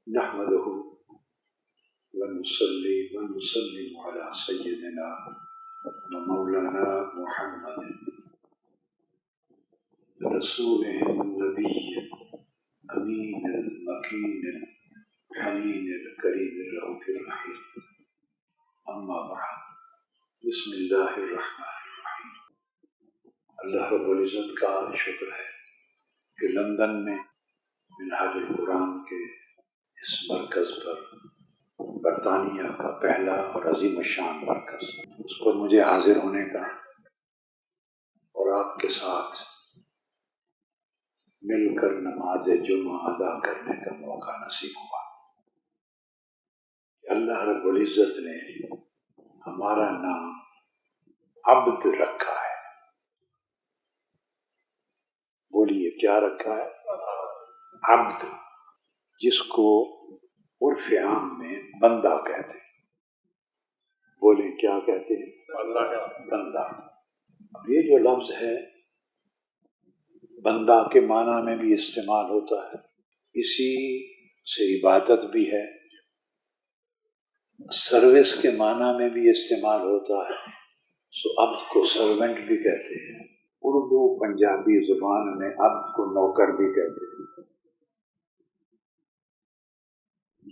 نحمده ونصلي ونسلم على سيدنا ومولانا محمد رسوله النبي الأمين المكين الحنين الكريم الرؤوف الرحيم أما بعد بسم الله الرحمن الرحيم۔ اللہ رب العزت کا شکر ہے کہ لندن میں منہاج القرآن کے اس مرکز پر، برطانیہ کا پہلا اور عظیم الشان مرکز، اس پر مجھے حاضر ہونے کا اور آپ کے ساتھ مل کر نماز جمعہ ادا کرنے کا موقع نصیب ہوا۔ اللہ رب العزت نے ہمارا نام عبد رکھا ہے۔ بولیے کیا رکھا ہے؟ عبد، جس کو عرف عام میں بندہ کہتے ہیں۔ بولیں کیا کہتے ہیں؟ بندہ۔ اب یہ جو لفظ ہے بندہ کے معنی میں بھی استعمال ہوتا ہے، اسی سے عبادت بھی ہے، سروس کے معنی میں بھی استعمال ہوتا ہے، سو عبد کو سرونٹ بھی کہتے ہیں۔ اردو پنجابی زبان میں عبد کو نوکر بھی کہتے ہیں۔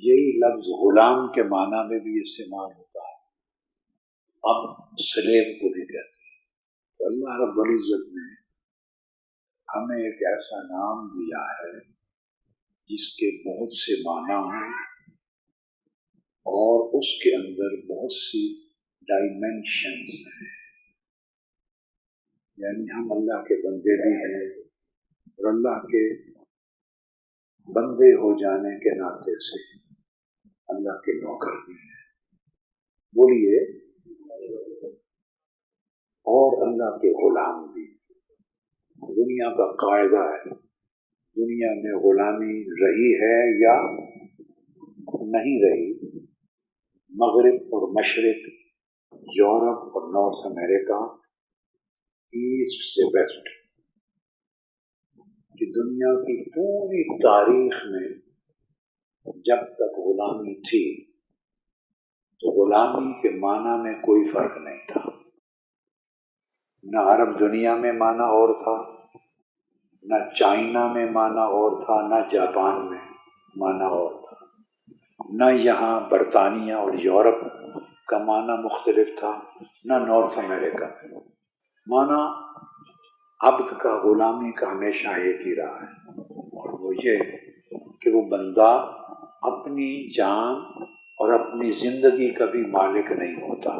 یہی لفظ غلام کے معنی میں بھی استعمال ہوتا ہے، اب سلیو کو بھی کہتے ہیں۔ تو اللہ رب العزت نے ہمیں ایک ایسا نام دیا ہے جس کے بہت سے معنی ہیں اور اس کے اندر بہت سی ڈائمینشنز ہیں، یعنی ہم اللہ کے بندے بھی ہیں اور اللہ کے بندے ہو جانے کے ناطے سے اللہ کے نوکر بھی ہیں۔ بولیے، اور اللہ کے غلام بھی ہیں۔ دنیا کا قاعدہ ہے، دنیا میں غلامی رہی ہے یا نہیں رہی، مغرب اور مشرق، یورپ اور نارتھ امریکہ، ایسٹ سے ویسٹ، کہ دنیا کی پوری تاریخ میں جب تک غلامی تھی تو غلامی کے معنی میں کوئی فرق نہیں تھا۔ نہ عرب دنیا میں معنی اور تھا، نہ چائنا میں معنی اور تھا، نہ جاپان میں معنی اور تھا، نہ یہاں برطانیہ اور یورپ کا معنی مختلف تھا، نہ نارتھ امریکہ میں۔ معنی عبد کا، غلامی کا ہمیشہ ایک ہی رہا ہے، اور وہ یہ کہ وہ بندہ اپنی جان اور اپنی زندگی کا بھی مالک نہیں ہوتا،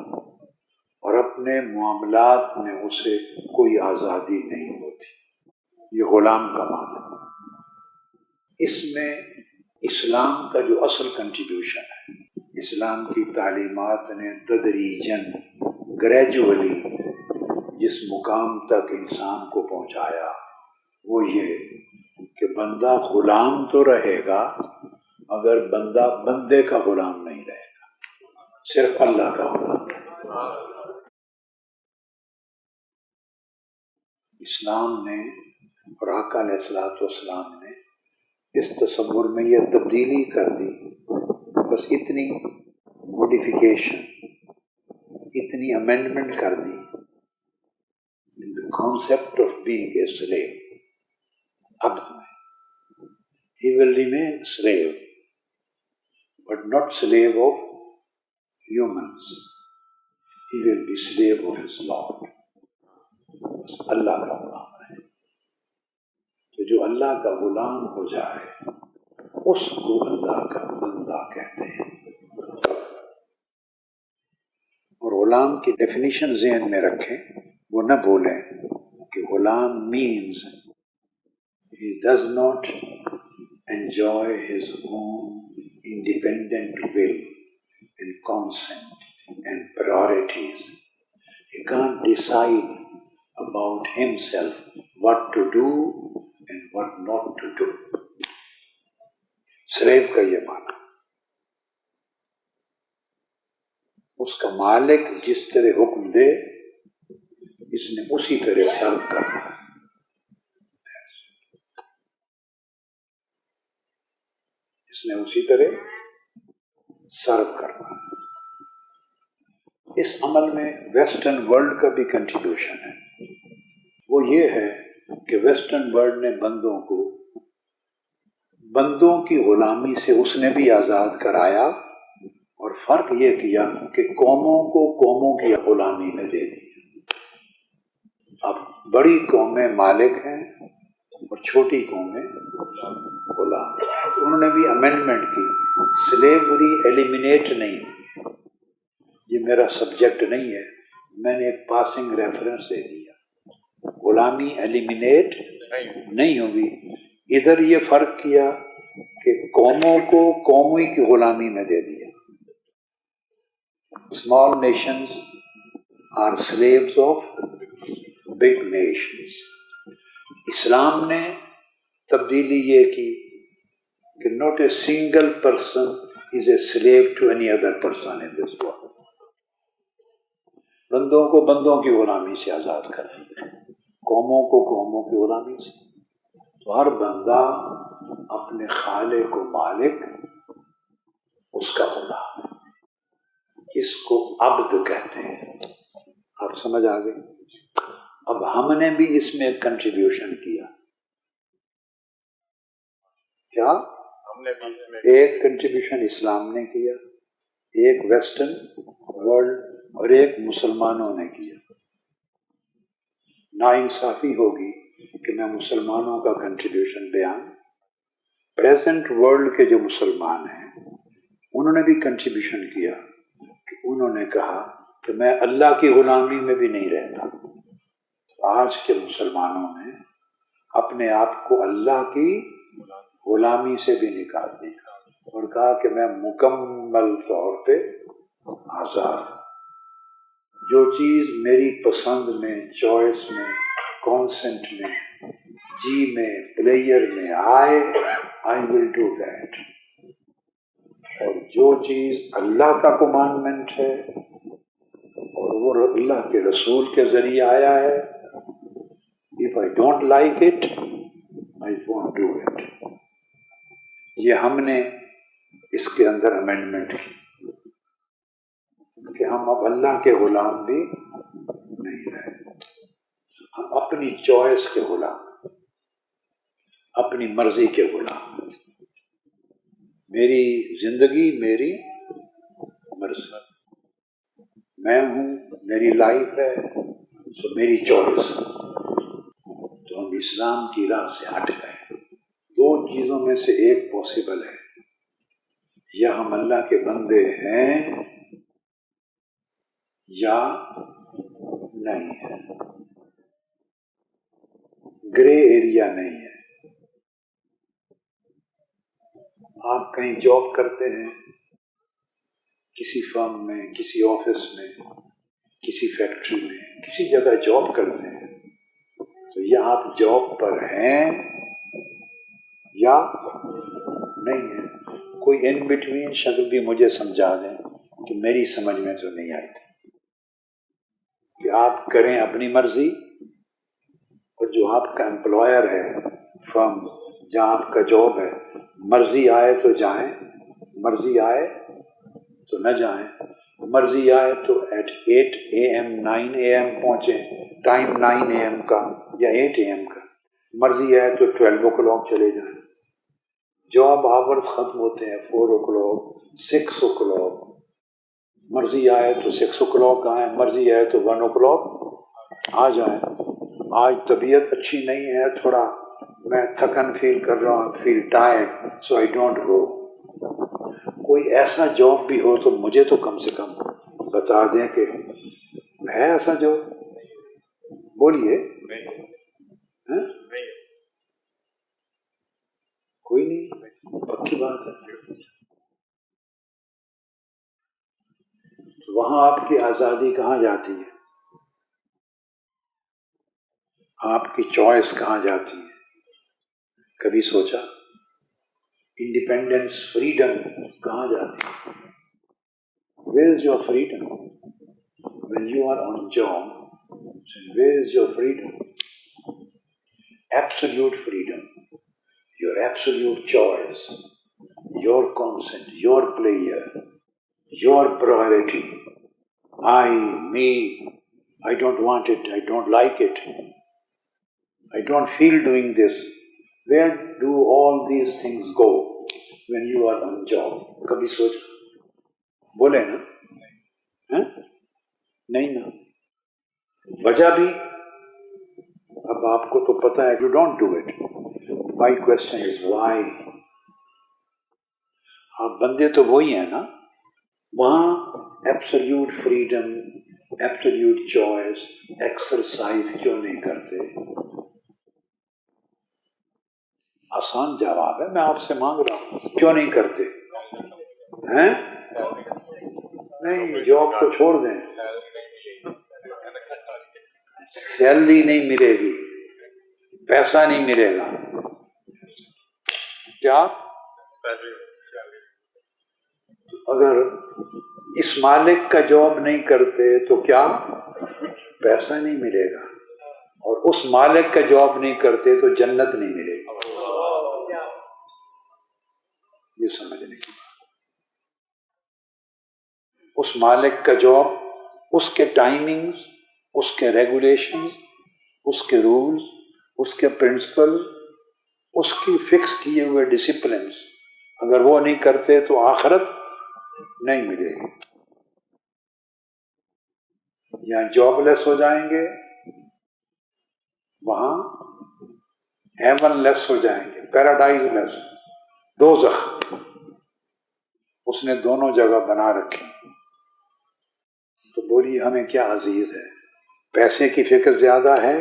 اور اپنے معاملات میں اسے کوئی آزادی نہیں ہوتی۔ یہ غلام کا معنی ہے۔ اس میں اسلام کا جو اصل کنٹریبیوشن ہے، اسلام کی تعلیمات نے تدریجاً، گریجولی جس مقام تک انسان کو پہنچایا وہ یہ کہ بندہ غلام تو رہے گا مگر بندہ بندے کا غلام نہیں رہے گا، صرف اللہ کا غلام رہے گا۔ اسلام نے اور آقا علیہ السلام نے اس تصور میں یہ تبدیلی کر دی، بس اتنی موڈیفیکیشن، اتنی امینڈمنٹ کر دی in the concept of being a slave، عبد میں۔ He will remain slave but not slave of humans، he will be slave of his Lord، اللہ کا غلام ہے۔ تو جو اللہ کا غلام ہو جائے اس کو اللہ کا بندہ کہتے ہیں۔ اور غلام کی ڈیفینیشن ذہن میں رکھیں، وہ نہ بولیں کہ Ghulam means he does not enjoy his own independent will and consent and priorities. He can't decide about himself what to do and what not to do۔ Slave کا یہ معنی، اس کا مالک جس طرح حکم دے اس نے اسی طرح سرو کرنا ہے۔ اس اس نے اسی طرح سرو کرنا. اس عمل میں ویسٹرن ورلڈ کا بھی کنٹریبیوشن ہے. وہ یہ ہے کہ ویسٹرن ورلڈ نے بندوں کی غلامی سے اس نے بھی آزاد کرایا، اور فرق یہ کیا کہ قوموں کو قوموں کی غلامی میں دے دی. اب بڑی قومیں مالک ہیں اور چھوٹی قومیں غلام. انہوں نے بھی امینڈمنٹ کی، سلیوری ایلیمینیٹ نہیں ہوئی. یہ میرا سبجیکٹ نہیں ہے، میں نے ایک پاسنگ ریفرنس دے دیا. غلامی ایلیمینیٹ نہیں ہوئی. ادھر یہ فرق کیا کہ قوموں کو قومی کی غلامی میں دے دیا. Small nations are slaves of big nations. اسلام نے تبدیلی یہ کی کہ not a single person is a slave to any other person in this world. بندوں کو بندوں کی غلامی سے آزاد کر دیا، قوموں کو قوموں کی غلامی سے. تو ہر بندہ اپنے خالق و مالک اس کا غلام ہے. اس کو عبد کہتے ہیں. آپ سمجھ آ گئی؟ اب ہم نے بھی اس میں ایک کنٹریبیوشن کیا. کیا؟ ایک کنٹریبیوشن اسلام نے کیا، ایک ویسٹرن ورلڈ اور ایک مسلمانوں نے کیا. ناانصافی ہوگی کہ میں مسلمانوں کا کنٹریبیوشن بیان. پریزنٹ ورلڈ کے جو مسلمان ہیں انہوں نے بھی کنٹریبیوشن کیا کہ انہوں نے کہا کہ میں اللہ کی غلامی میں بھی نہیں رہتا. آج کے مسلمانوں نے اپنے آپ کو اللہ کی غلامی سے بھی نکال دیا اور کہا کہ میں مکمل طور پہ آزاد ہوں. جو چیز میری پسند میں، چوائس میں، کانسنٹ میں، جی میں، پلیئر میں آئے، آئی ول ڈو دیٹ. اور جو چیز اللہ کا کمانڈمنٹ ہے اور وہ اللہ کے رسول کے ذریعے آیا ہے، if I don't like it, I won't do it. یہ ہم نے اس کے اندر امینڈمنٹ کی کہ ہم اب اللہ کے غلام بھی نہیں رہے. ہم اپنی چوائس کے غلام ہیں، اپنی مرضی کے غلام ہیں. میری زندگی میری مرضی، میں ہوں، میری لائف ہے، سو میری چوائس. تو ہم اسلام کی راہ سے ہٹ گئے. دو چیزوں میں سے ایک پاسبل ہے، یا ہم اللہ کے بندے ہیں یا نہیں ہے. گرے ایریا نہیں ہے. آپ کہیں جاب کرتے ہیں، کسی فرم میں، کسی آفس میں، کسی فیکٹری میں، کسی جگہ جاب کرتے ہیں، تو یا آپ جاب پر ہیں یا نہیں ہیں. کوئی ان بٹوین شکل بھی مجھے سمجھا دیں کہ میری سمجھ میں تو نہیں آئی تھی. کہ آپ کریں اپنی مرضی، اور جو آپ کا امپلائر ہے، فرم جہاں آپ کا جاب ہے، مرضی آئے تو جائیں، مرضی آئے تو نہ جائیں. مرضی آئے تو ایٹ 8 AM 9 AM پہنچیں، ٹائم 9 AM کا یا 8 AM کا. مرضی آئے تو 12 o'clock چلے جائیں. جاب آورز ختم ہوتے ہیں 4 o'clock 6 o'clock. مرضی آئے تو 6 o'clock آئیں، مرضی آئے تو 1 o'clock آ جائیں. آج طبیعت اچھی نہیں ہے، تھوڑا میں تھکن فیل کر رہا ہوں، فیل tired, so I don't go. کوئی ایسا جاب بھی ہو تو مجھے تو کم سے کم بتا دیں کہ ہے ایسا جاب. بولیے. کوئی نہیں، پکی بات ہے. وہاں آپ کی آزادی کہاں جاتی ہے؟ آپ کی چوائس کہاں جاتی ہے؟ کبھی سوچا؟ انڈیپینڈنس، فریڈم کہاں جاتی ہے؟ Where is your freedom when you are on job? Where is your freedom? Absolute freedom, your absolute choice. your consent, your player, your priority. I, me, I don't want it, I don't like it, I don't feel doing this. Where do all these things go when you are on job? کبھی سوچا؟ بولے نا؟ نہیں نا. وجہ بھی اب آپ کو تو پتہ ہے, you don't do it. My question is why? آپ بندے تو وہی ہیں نا. وہاں absolute freedom, absolute choice exercise کیوں نہیں کرتے؟ آسان جواب ہے, میں آپ سے مانگ رہا ہوں, کیوں نہیں کرتے ہیں؟ نہیں, جاب کو چھوڑ دیں, سیلری نہیں ملے گی, پیسہ نہیں ملے گا, کیا اگر اس مالک کا جاب نہیں کرتے تو کیا پیسہ نہیں ملے گا, اور اس مالک کا جاب نہیں کرتے تو جنت نہیں ملے گی. یہ سمجھنے کی بات. اس مالک کا جاب, اس کے ٹائمنگز, اس کے ریگولیشن, اس کے رولز, اس کے پرنسپل, اس کی فکس کیے ہوئے ڈسپلنس, اگر وہ نہیں کرتے تو آخرت نہیں ملے گی. یہاں جاب لیس ہو جائیں گے, وہاں ہیون لیس ہو جائیں گے, پیراڈائز لیس, دوزخ. اس نے دونوں جگہ بنا رکھی. تو بولیے ہمیں کیا عزیز ہے, پیسے کی فکر زیادہ ہے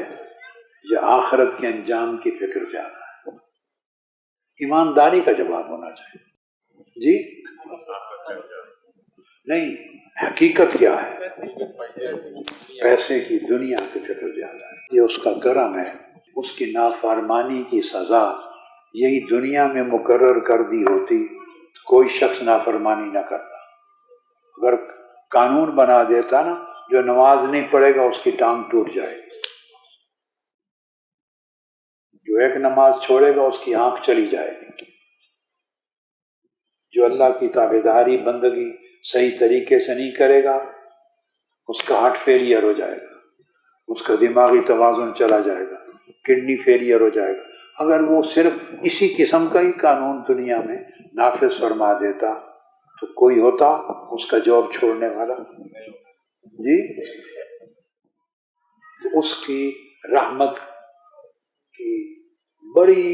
یا آخرت کے انجام کی فکر زیادہ ہے؟ ایمانداری کا جواب ہونا چاہیے. جی نہیں, حقیقت کیا ہے؟ پیسے کی, دنیا کی فکر زیادہ ہے. یہ اس کا کرم ہے, اس کی نافرمانی کی سزا یہی دنیا میں مقرر کر دی ہوتی تو کوئی شخص نافرمانی نہ کرتا. اگر قانون بنا دیتا نا, جو نماز نہیں پڑھے گا اس کی ٹانگ ٹوٹ جائے گی, جو ایک نماز چھوڑے گا اس کی آنکھ چلی جائے گی, جو اللہ کی تابعداری بندگی صحیح طریقے سے نہیں کرے گا اس کا ہارٹ فیلئر ہو جائے گا, اس کا دماغی توازن چلا جائے گا, کڈنی فیلئر ہو جائے گا. اگر وہ صرف اسی قسم کا ہی قانون دنیا میں نافذ فرما دیتا تو کوئی ہوتا اس کا جاب چھوڑنے والا؟ جی. تو اس کی رحمت کی بڑی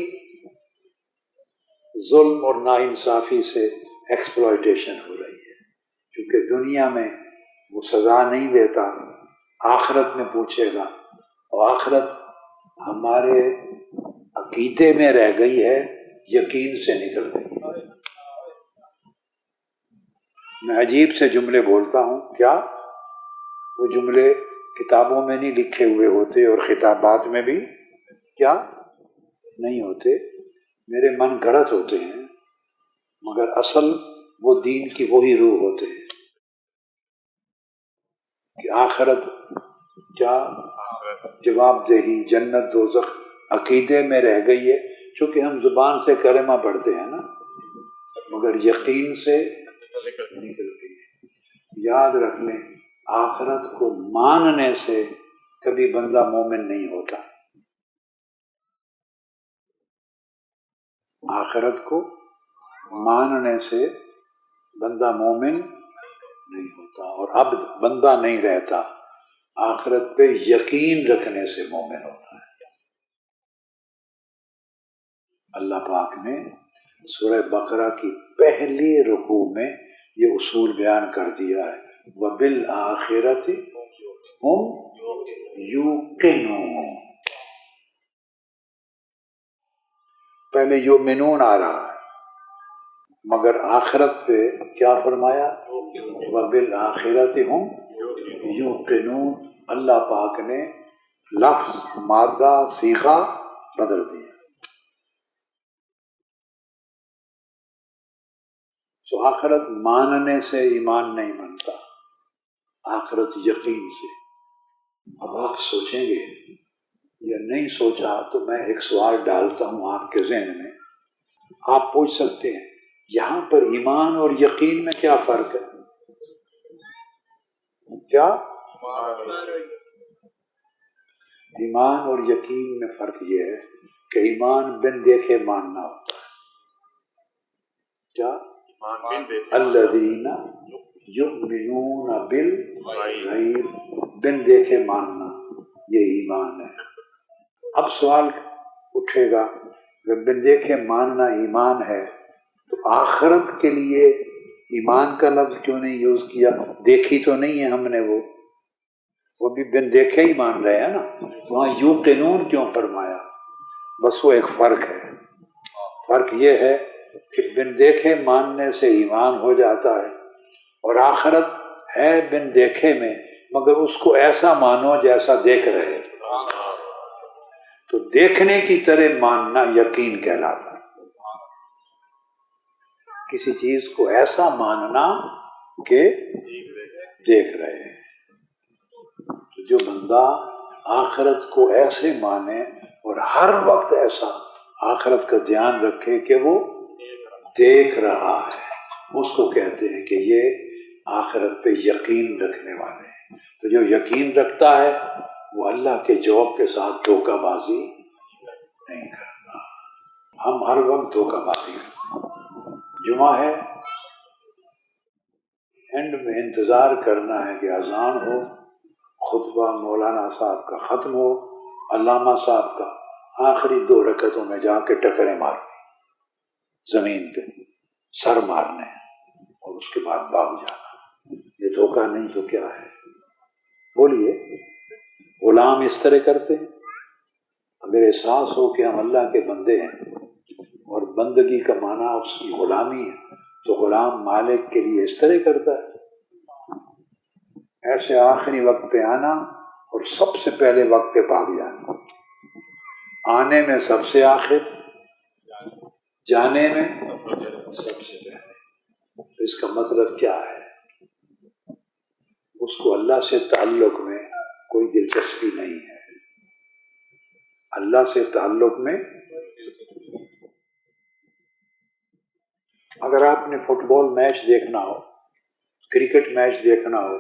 ظلم اور ناانصافی سے ایکسپلائٹیشن ہو رہی ہے, کیونکہ دنیا میں وہ سزا نہیں دیتا, آخرت میں پوچھے گا, اور آخرت ہمارے عقیدے میں رہ گئی ہے, یقین سے نکل گئی ہے. میں عجیب سے جملے بولتا ہوں, کیا وہ جملے کتابوں میں نہیں لکھے ہوئے ہوتے اور خطابات میں بھی کیا نہیں ہوتے, میرے من گھڑت ہوتے ہیں, مگر اصل وہ دین کی وہی روح ہوتے ہیں کہ آخرت کیا جواب دہی, جنت دوزخ عقیدے میں رہ گئی ہے. چونکہ ہم زبان سے کلمہ پڑھتے ہیں نا, مگر یقین سے نکل گئی ہے. یاد رکھ لیں, آخرت کو ماننے سے کبھی بندہ مومن نہیں ہوتا. آخرت کو ماننے سے بندہ مومن نہیں ہوتا, اور اب بندہ نہیں رہتا, آخرت پہ یقین رکھنے سے مومن ہوتا ہے. اللہ پاک نے سورہ بقرہ کی پہلی رکوع میں یہ اصول بیان کر دیا ہے, وَبِالْآخِرَةِ هُمْ يُوقِنُونَ. پہلے یؤمنون آ رہا ہے, مگر آخرت پہ کیا فرمایا؟ وَبِالْآخِرَةِ هُمْ يُوقِنُونَ. اللہ پاک نے لفظ, مادہ, صیغہ بدل دیا. تو آخرت ماننے سے ایمان نہیں بنتا, آخرت یقین سے. اب آپ سوچیں گے یا نہیں سوچا تو میں ایک سوال ڈالتا ہوں آپ کے ذہن میں. آپ پوچھ سکتے ہیں یہاں پر ایمان اور یقین میں کیا فرق ہے؟ کیا ایمان اور یقین میں فرق یہ ہے کہ ایمان بن دیکھے ماننا ہوتا ہے. کیا الذین یؤمنون بالغیب، بن دیکھے ماننا، یہ ایمان ہے. اب سوال اٹھے گا کہ بن دیکھے ماننا ایمان ہے تو آخرت کے لیے ایمان کا لفظ کیوں نہیں یوز کیا؟ دیکھی تو نہیں ہے ہم نے، وہ بھی بن دیکھے ہی مان رہے ہیں نا. وہاں یوقنون کیوں فرمایا؟ بس وہ ایک فرق ہے. فرق یہ ہے کہ بن دیکھے ماننے سے ایمان ہو جاتا ہے، اور آخرت ہے بن دیکھے میں مگر اس کو ایسا مانو جیسا دیکھ رہے. تو دیکھنے کی طرح ماننا یقین کہلاتا ہے. کسی چیز کو ایسا ماننا کہ دیکھ رہے ہیں. تو جو بندہ آخرت کو ایسے مانے اور ہر وقت ایسا آخرت کا دھیان رکھے کہ وہ دیکھ رہا ہے، اس کو کہتے ہیں کہ یہ آخرت پہ یقین رکھنے والے ہیں. تو جو یقین رکھتا ہے وہ اللہ کے جواب کے ساتھ دھوکہ بازی نہیں کرتا. ہم ہر وقت دھوکہ بازی کرتے ہیں. جمعہ ہے، اینڈ میں انتظار کرنا ہے کہ اذان ہو، خطبہ مولانا صاحب کا ختم ہو، علامہ صاحب کا آخری 2 رکعتوں میں جا کے ٹکرے مارنے، زمین پہ سر مارنے ہیں اور اس کے بعد بھاگ جانا. یہ دھوکہ نہیں تو کیا ہے؟ بولیے. غلام اس طرح کرتے ہیں. اگر احساس ہو کہ ہم اللہ کے بندے ہیں اور بندگی کا معنی اس کی غلامی ہے تو غلام مالک کے لیے اس طرح کرتا ہے. ایسے آخری وقت پہ آنا اور سب سے پہلے وقت پہ بھاگ جانا. آنے میں سب سے آخر، جانے میں سب سے پہلے. تو اس کا مطلب کیا ہے؟ اس کو اللہ سے تعلق میں کوئی دلچسپی نہیں ہے. اللہ سے تعلق میں اگر آپ نے فٹ بال میچ دیکھنا ہو، کرکٹ میچ دیکھنا ہو،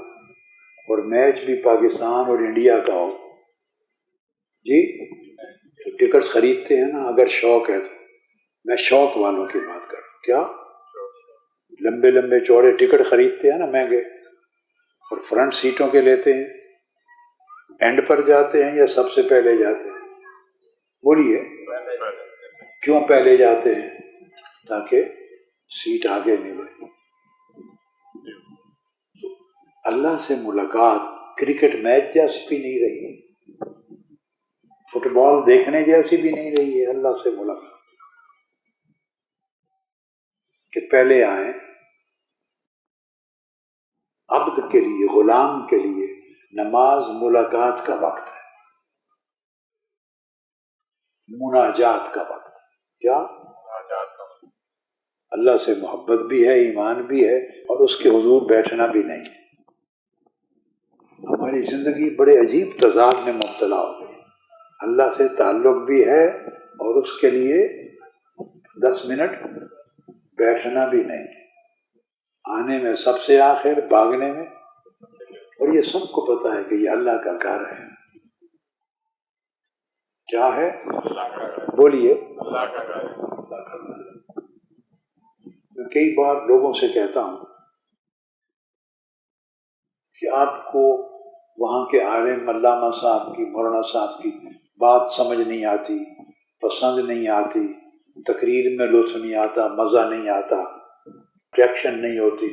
اور میچ بھی پاکستان اور انڈیا کا ہو، جی تو ٹکٹس خریدتے ہیں نا. اگر شوق ہے تو میں شوق والوں کی بات کر رہا ہوں. کیا لمبے لمبے چوڑے ٹکٹ خریدتے ہیں نا مہنگے، اور فرنٹ سیٹوں کے لیتے ہیں، اینڈ پر جاتے ہیں یا سب سے پہلے جاتے ہیں؟ بولیے. کیوں پہلے جاتے ہیں؟ تاکہ سیٹ آگے ملے. اللہ سے ملاقات کرکٹ میچ جیسی بھی نہیں رہی، فٹ بال دیکھنے جیسی بھی نہیں رہی ہے. اللہ سے ملاقات کہ پہلے آئیں. عبد کے لیے، غلام کے لیے نماز ملاقات کا وقت ہے، مناجات کا وقت ہے. کیا؟ اللہ سے محبت بھی ہے، ایمان بھی ہے، اور اس کے حضور بیٹھنا بھی نہیں ہے. ہماری زندگی بڑے عجیب تضاد میں مبتلا ہو گئی. اللہ سے تعلق بھی ہے اور اس کے لیے 10 منٹ بیٹھنا بھی نہیں ہے. آنے میں سب سے آخر، بھاگنے میں. اور یہ سب کو پتا ہے کہ یہ اللہ کا گھر ہے. کیا ہے؟ بولیے. اللہ کا گھر ہے. میں کئی بار لوگوں سے کہتا ہوں کہ آپ کو وہاں کے عالم علامہ صاحب کی، مولانا صاحب کی بات سمجھ نہیں آتی، پسند نہیں آتی، تقریر میں لطف نہیں آتا، مزہ نہیں آتا، ریئیکشن نہیں ہوتی.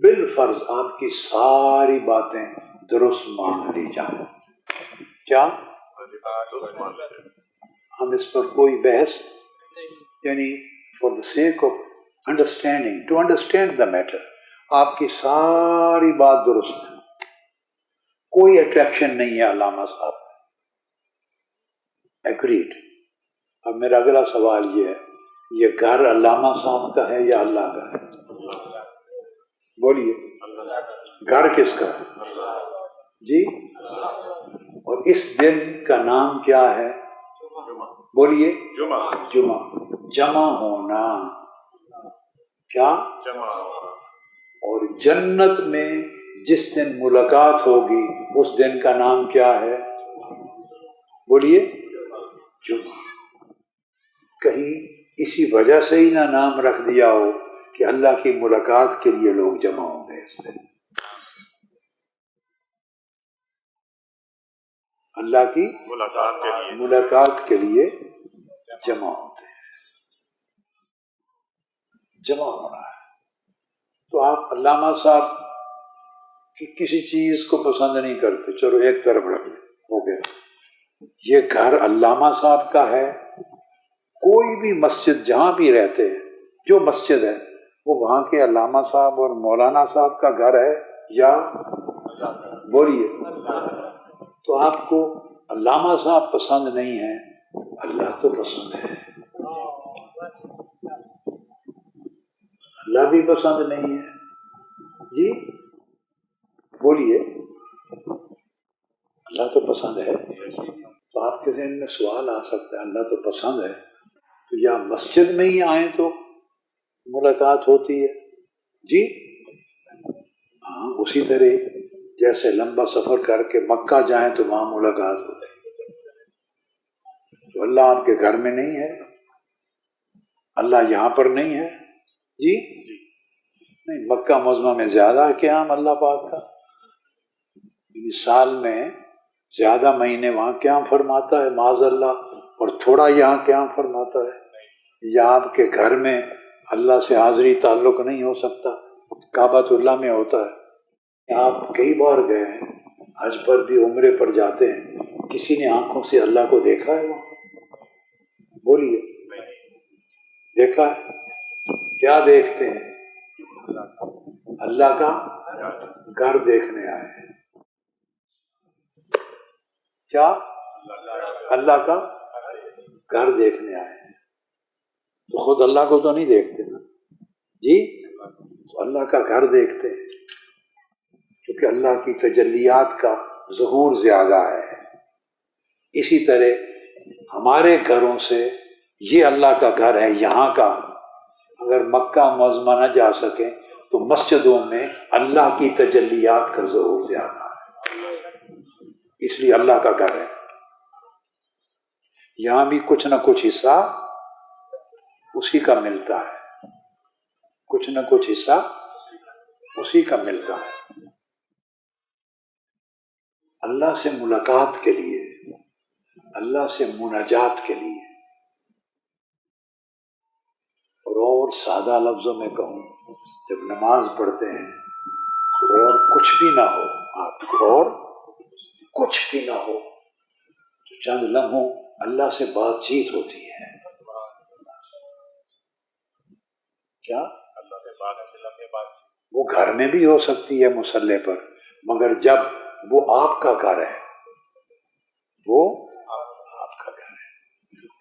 بالفرض آپ کی ساری باتیں درست مان لی جائیں. کیا؟ ہم اس پر کوئی بحث، یعنی for the sake of understanding, to understand the matter, آپ کی ساری بات درست ہے، کوئی اٹریکشن نہیں ہے علامہ صاحب میں. ایگریڈ. اب میرا اگلا سوال یہ ہے، یہ گھر علامہ صاحب کا ہے یا اللہ کا ہے؟ بولیے. گھر کس کا ہے؟ جی. اور اس دن کا نام کیا ہے؟ بولیے. جمعہ. جمع ہونا. کیا؟ اور جنت میں جس دن ملاقات ہوگی اس دن کا نام کیا ہے؟ بولیے، جمعہ۔ کہیں اسی وجہ سے ہی نہ نام رکھ دیا ہو کہ اللہ کی ملاقات کے لیے لوگ جمع ہوں گے اس دن، اللہ کی ملاقات کے لیے جمع ہوتے ہیں، جمع ہونا ہے۔ تو آپ علامہ صاحب کی کسی چیز کو پسند نہیں کرتے، چلو ایک طرف رکھ دیں، ہو گیا۔ یہ گھر علامہ صاحب کا ہے، کوئی بھی مسجد جہاں بھی رہتے ہیں، جو مسجد ہے وہ وہاں کے علامہ صاحب اور مولانا صاحب کا گھر ہے یا بولیے، تو آپ کو علامہ صاحب پسند نہیں ہے، اللہ تو پسند ہے، اللہ بھی پسند نہیں ہے جی، بولیے، اللہ تو پسند ہے۔ تو آپ کے ذہن میں سوال آ سکتا ہے، اللہ تو پسند ہے تو یا مسجد میں ہی آئیں تو ملاقات ہوتی ہے جی؟ ہاں، اسی طرح جیسے لمبا سفر کر کے مکہ جائیں تو وہاں ملاقات ہوتی ہے، تو اللہ آپ کے گھر میں نہیں ہے، اللہ یہاں پر نہیں ہے جی؟ نہیں، مکہ معظمہ میں زیادہ قیام اللہ پاک کا، یعنی سال میں زیادہ مہینے وہاں قیام فرماتا ہے معاذ اللہ، اور تھوڑا یہاں قیام فرماتا ہے۔ یا آپ کے گھر میں اللہ سے حاضری تعلق نہیں ہو سکتا، کعبۃ اللہ میں ہوتا ہے۔ آپ کئی بار گئے ہیں حج پر بھی، عمرے پر جاتے ہیں، کسی نے آنکھوں سے اللہ کو دیکھا ہے وہاں؟ بولیے، دیکھا ہے؟ کیا دیکھتے ہیں؟ اللہ کا گھر دیکھنے آئے ہیں، کیا؟ اللہ کا گھر دیکھنے آئے ہیں، تو خود اللہ کو تو نہیں دیکھتے نا جی، تو اللہ کا گھر دیکھتے ہیں، کیونکہ اللہ کی تجلیات کا ظہور زیادہ ہے۔ اسی طرح ہمارے گھروں سے یہ اللہ کا گھر ہے یہاں کا، اگر مکہ معظمہ نہ جا سکیں تو مسجدوں میں اللہ کی تجلیات کا ظہور زیادہ ہے، اس لیے اللہ کا گھر ہے۔ یہاں بھی کچھ نہ کچھ حصہ اسی کا ملتا ہے، کچھ نہ کچھ حصہ اسی کا ملتا ہے۔ اللہ سے ملاقات کے لیے، اللہ سے مناجات کے لیے، اور سادہ لفظوں میں کہوں، جب نماز پڑھتے ہیں تو اور کچھ بھی نہ ہو، آپ کو اور کچھ بھی نہ ہو تو چند لمحوں اللہ سے بات چیت ہوتی ہے، کیا؟ وہ گھر میں بھی ہو سکتی ہے مصلی پر، مگر جب وہ آپ کا گھر ہے، وہ آپ کا گھر ہے،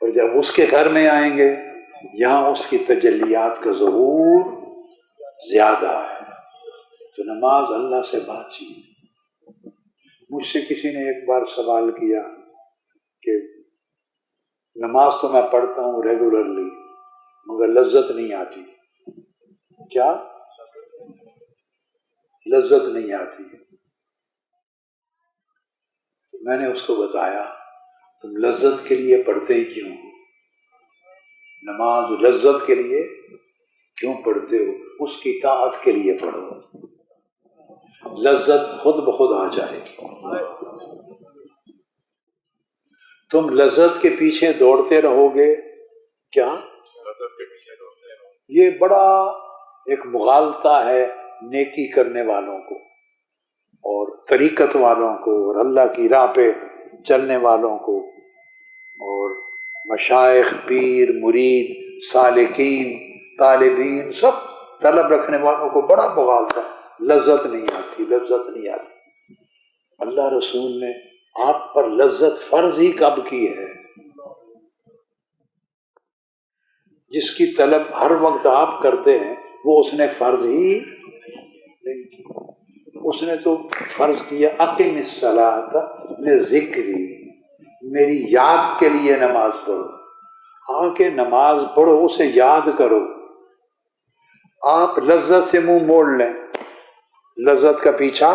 اور جب اس کے گھر میں آئیں گے یہاں اس کی تجلیات کا ظہور زیادہ ہے، تو نماز اللہ سے بات چیت۔ مجھ سے کسی نے ایک بار سوال کیا کہ نماز تو میں پڑھتا ہوں ریگولرلی مگر لذت نہیں آتی، کیا؟ لذت نہیں آتی۔ تو میں نے اس کو بتایا تم لذت کے لیے پڑھتے ہی کیوں ہو؟ نماز لذت کے لیے کیوں پڑھتے ہو؟ اس کی طاعت کے لیے پڑھو، لذت خود بخود آ جائے گی۔ تم لذت کے پیچھے دوڑتے رہو گے، کیا؟ یہ بڑا ایک مغالطہ ہے نیکی کرنے والوں کو اور طریقت والوں کو اور اللہ کی راہ پہ چلنے والوں کو اور مشائخ، پیر، مرید، سالکین، طالبین، سب طلب رکھنے والوں کو بڑا مغالطہ ہے، لذت نہیں آتی، لذت نہیں آتی۔ اللہ رسول نے آپ پر لذت فرض ہی کب کی ہے؟ جس کی طلب ہر وقت آپ کرتے ہیں وہ اس نے فرض ہی نہیں کی، اس نے تو فرض کیا اقم الصلاۃ لذکری، میری یاد کے لیے نماز پڑھو، آ کے نماز پڑھو، اسے یاد کرو۔ آپ لذت سے منہ موڑ لیں، لذت کا پیچھا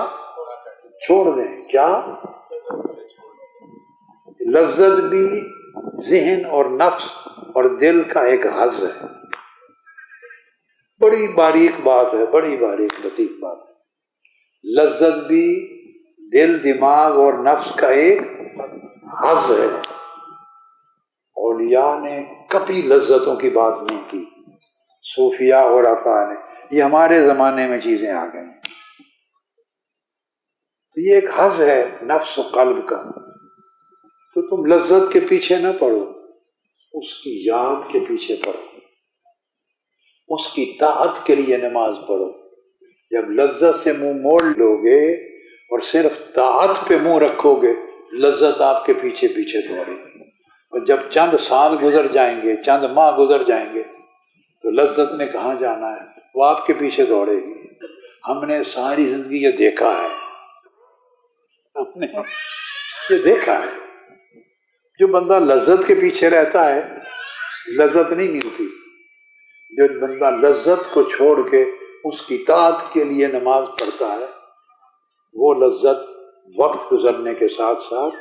چھوڑ دیں. کیا لذت بھی ذہن اور نفس اور دل کا ایک حظ ہے. بڑی باریک بات ہے، بڑی باریک لطیف بات ہے. لذت بھی دل، دماغ اور نفس کا ایک حظ ہے. اولیاء نے کبھی لذتوں کی بات نہیں کی، صوفیاء اور عرفاء نے. یہ ہمارے زمانے میں چیزیں آ گئی ہیں. تو یہ ایک حظ ہے نفس و قلب کا. تو تم لذت کے پیچھے نہ پڑو، اس کی یاد کے پیچھے پڑو، اس کی طاعت کے لیے نماز پڑھو. جب لذت سے منہ موڑ لو گے اور صرف طاعت پہ منہ رکھو گے، لذت آپ کے پیچھے پیچھے دوڑے گی. اور جب چند سال گزر جائیں گے، چند ماہ گزر جائیں گے، تو لذت نے کہاں جانا ہے، وہ آپ کے پیچھے دوڑے گی. ہم نے ساری زندگی یہ دیکھا ہے، ہم نے یہ دیکھا ہے. جو بندہ لذت کے پیچھے رہتا ہے لذت نہیں ملتی. جو بندہ لذت کو چھوڑ کے اس کی اطاعت کے لیے نماز پڑھتا ہے، وہ لذت وقت گزرنے کے ساتھ ساتھ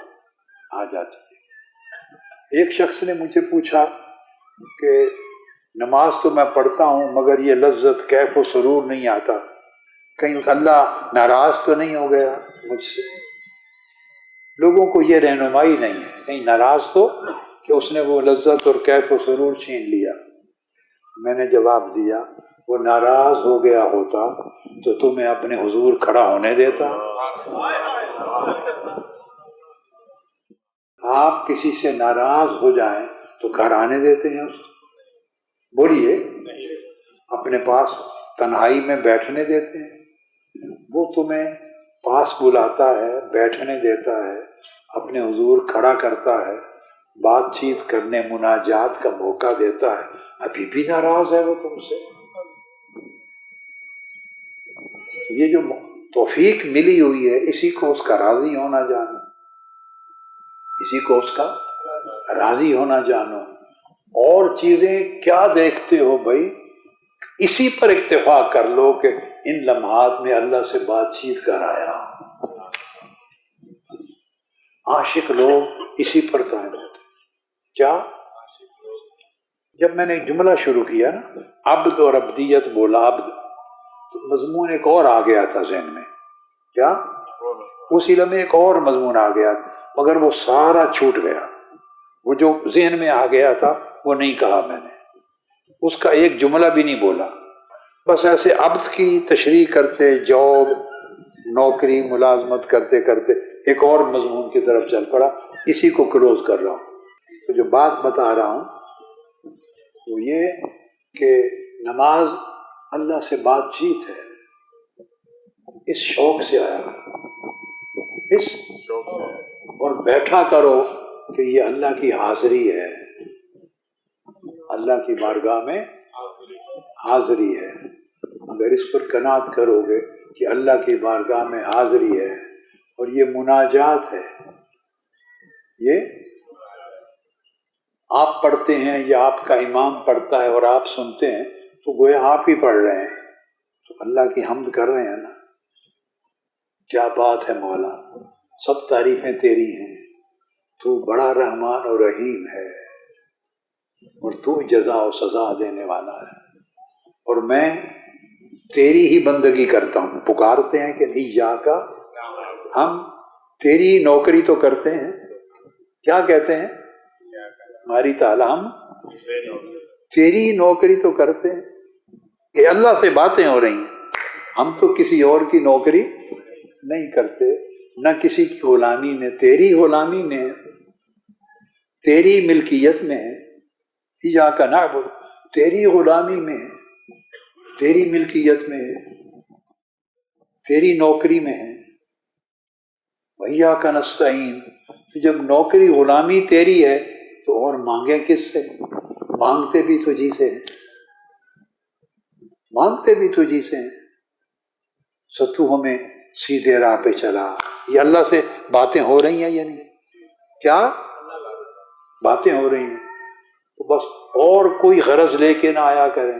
آ جاتی ہے. ایک شخص نے مجھے پوچھا کہ نماز تو میں پڑھتا ہوں مگر یہ لذت کیف و سرور نہیں آتا، کہیں اللہ ناراض تو نہیں ہو گیا مجھ سے. لوگوں کو یہ رہنمائی نہیں ہے، کہیں ناراض تو کہ اس نے وہ لذت اور کیف و سرور چھین لیا. میں نے جواب دیا، وہ ناراض ہو گیا ہوتا تو تمہیں اپنے حضور کھڑا ہونے دیتا؟ آپ کسی سے ناراض ہو جائیں تو گھر آنے دیتے ہیں اس کو؟ بولیے، اپنے پاس تنہائی میں بیٹھنے دیتے ہیں؟ وہ تمہیں پاس بلاتا ہے، بیٹھنے دیتا ہے، اپنے حضور کھڑا کرتا ہے، بات چیت کرنے، مناجات کا موقع دیتا ہے، ابھی بھی ناراض ہے وہ تم سے؟ یہ جو توفیق ملی ہوئی ہے، اسی کو اس کا راضی ہونا جانو، اسی کو اس کا راضی ہونا جانو. اور چیزیں کیا دیکھتے ہو بھائی، اسی پر اکتفا کر لو کہ ان لمحات میں اللہ سے بات چیت کر آیا. عاشق لوگ اسی پر قائم ہوتے ہیں. کیا؟ جب میں نے ایک جملہ شروع کیا نا، عبد اور عبدیت بولا، عبد، تو مضمون ایک اور آ گیا تھا ذہن میں. کیا؟ اس علم میں ایک اور مضمون آ گیا تھا مگر وہ سارا چھوٹ گیا. وہ جو ذہن میں آ گیا تھا وہ نہیں کہا میں نے، اس کا ایک جملہ بھی نہیں بولا. بس ایسے عبد کی تشریح کرتے، جاب، نوکری، ملازمت کرتے کرتے ایک اور مضمون کی طرف چل پڑا. اسی کو کلوز کر رہا ہوں. تو جو بات بتا رہا ہوں وہ یہ کہ نماز اللہ سے بات چیت ہے. اس شوق سے آیا کرو، اس شوق سے، اور بیٹھا کرو کہ یہ اللہ کی حاضری ہے، اللہ کی بارگاہ میں حاضری ہے. اگر اس پر قناعت کرو گے کہ اللہ کی بارگاہ میں حاضری ہے اور یہ مناجات ہے، یہ آپ پڑھتے ہیں یا آپ کا امام پڑھتا ہے اور آپ سنتے ہیں تو گویا آپ ہی پڑھ رہے ہیں، تو اللہ کی حمد کر رہے ہیں نا. کیا بات ہے مولا، سب تعریفیں تیری ہیں، تو بڑا رحمان اور رحیم ہے اور تو جزا و سزا دینے والا ہے، اور میں تیری ہی بندگی کرتا ہوں. پکارتے ہیں کہ نہیں یا کا، ہم تیری ہی نوکری تو کرتے ہیں. کیا کہتے ہیں؟ ہماری تعالیٰ ہم تیری ہی نوکری تو کرتے ہیں. کہ اللہ سے باتیں ہو رہی ہیں، ہم تو کسی اور کی نوکری نہیں کرتے، نہ کسی کی غلامی میں، تیری غلامی میں ہے، تیری ملکیت میں ہے. ایاک نعبد، تیری غلامی میں ہے، تیری ملکیت میں ہے، تیری نوکری میں ہے. وإیاک نستعین، تو جب نوکری غلامی تیری ہے تو اور مانگیں کس سے؟ مانگتے بھی تو جی سے ہیں، مانگتے بھی تو جی سے ہیں. سو تو ہمیں سیدھے راہ پہ چلا. یہ اللہ سے باتیں ہو رہی ہیں یا نہیں؟ کیا باتیں ہو رہی ہیں؟ تو بس اور کوئی غرض لے کے نہ آیا کریں.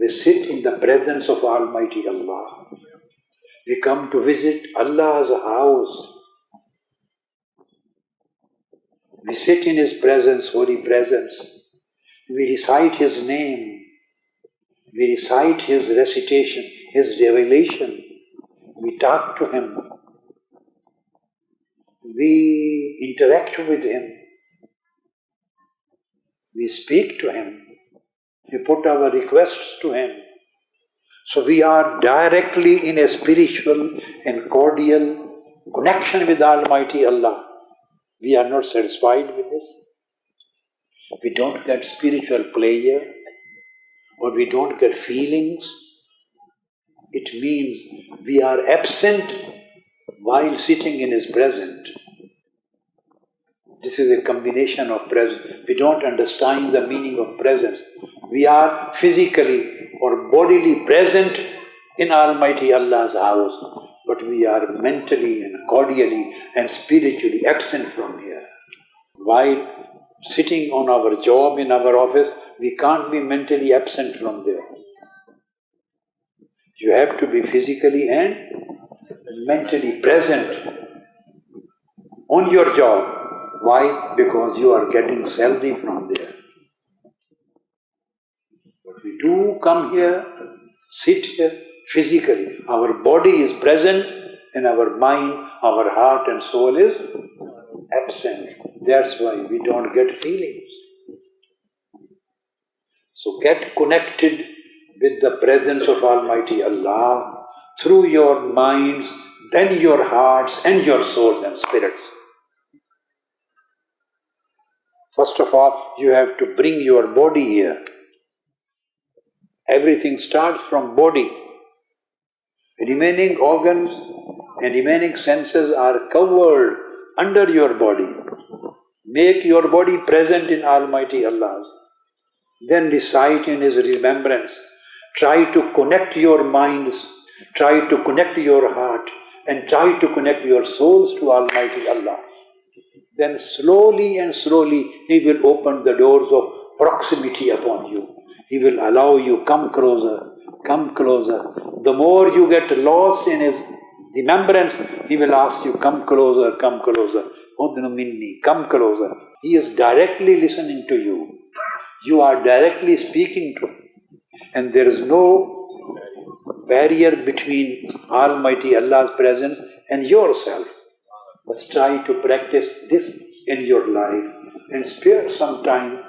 we sit in the presence of Almighty Allah. We come to visit Allah's house. We sit in His presence, holy presence. We recite His name. We recite His recitation, His revelation. We talk to Him. We interact with Him. We speak to Him. We put our requests to Him. So we are directly in a spiritual and cordial connection with Almighty Allah. We are not satisfied with this. We don't get spiritual pleasure, or we don't get feelings. It means we are absent while sitting in His presence. This is a combination of presence. We don't understand the meaning of presence. We are physically or bodily present in Almighty Allah's house, but we are mentally and cordially and spiritually absent from here. While sitting on our job in our office, we can't be mentally absent from there. You have to be physically and mentally present on your job. Why? Because you are getting salary from there. But we do come here, sit here physically. Our body is present and our mind, our heart and soul is absent. That's why we don't get feelings. So get connected with the presence of Almighty Allah through your minds, then your hearts and your souls and spirits. First of all, you have to bring your body here. Everything starts from body. Remaining organs and remaining senses are covered under your body. Make your body present in Almighty Allah. Then recite in His remembrance. Try to connect your minds, try to connect your heart, and try to connect your souls to Almighty Allah. Then slowly and slowly He will open the doors of proximity upon you. He will allow you, come closer, come closer. The more you get lost in His remembrance, He will ask you, come closer, come closer. Udnu minni, come closer. He is directly listening to you. You are directly speaking to him. And there is no barrier between Almighty Allah's presence and yourself. But try to practice this in your life and spare some time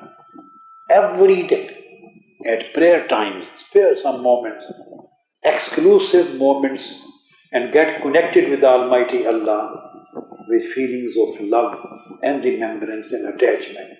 every day at prayer times. Spare some moments, exclusive moments, and get connected with Almighty Allah with feelings of love and remembrance and attachment.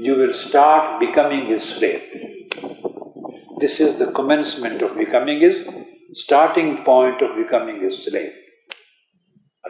You will start becoming his slave. This is the commencement of becoming his, starting point of becoming his slave.